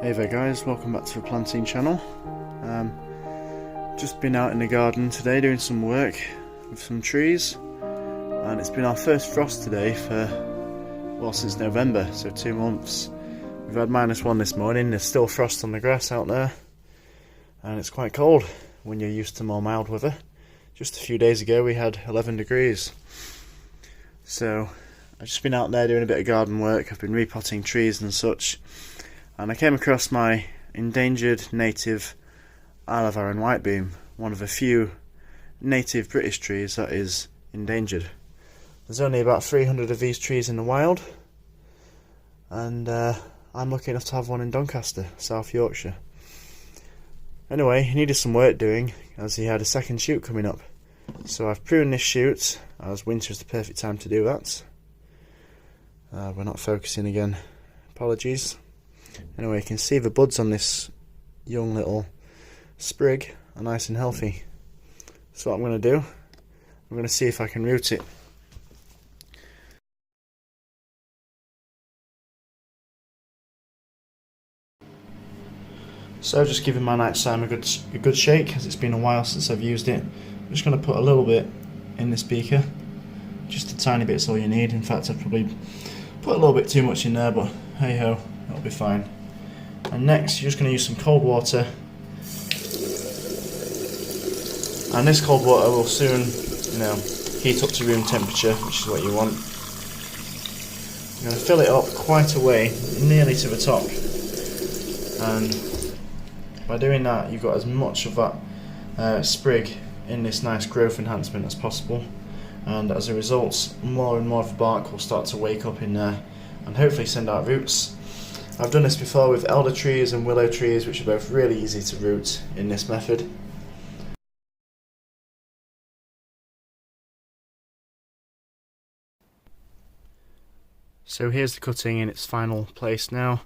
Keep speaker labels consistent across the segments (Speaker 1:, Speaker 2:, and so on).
Speaker 1: Hey there guys, welcome back to the planting channel. Just been out in the garden today doing some work with some trees, and it's been our first frost today since November, so 2 months. We've had -1 this morning. There's still frost on the grass out there, and it's quite cold when you're used to more mild weather. Just a few days ago we had 11 degrees. So I've just been out there doing a bit of garden work. I've been repotting trees and such, and I came across my endangered native Isle of Arran Whitebeam, one of a few native British trees that is endangered. There's only about 300 of these trees in the wild, and I'm lucky enough to have one in Doncaster, South Yorkshire. Anyway, he needed some work doing as he had a second shoot coming up. So I've pruned this shoot, as winter is the perfect time to do that. We're not focusing again, apologies. Anyway, you can see the buds on this young little sprig are nice and healthy. So what I'm going to do, I'm going to see if I can root it. So just giving my Nitrozyme a good shake, as it's been a while since I've used it. I'm just going to put a little bit in this beaker. Just a tiny bit's all you need. In fact, I've probably put a little bit too much in there, but hey ho, it'll be fine. And next, you're just going to use some cold water. And this cold water will soon, heat up to room temperature, which is what you want. You're going to fill it up quite a way, nearly to the top. And by doing that, you've got as much of that sprig in this nice growth enhancement as possible. And as a result, more and more of the bark will start to wake up in there and hopefully send out roots. I've done this before with elder trees and willow trees, which are both really easy to root in this method. So here's the cutting in its final place now.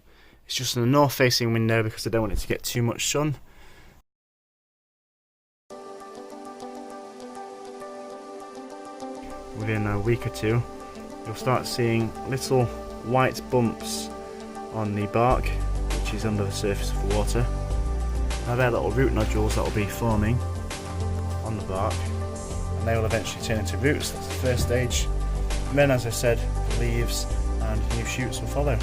Speaker 1: It's just in a north facing window because I don't want it to get too much sun. Within a week or two, you'll start seeing little white bumps on the bark, which is under the surface of the water. Now they're little root nodules that will be forming on the bark, and they will eventually turn into roots. That's the first stage. And then, as I said, leaves and new shoots will follow.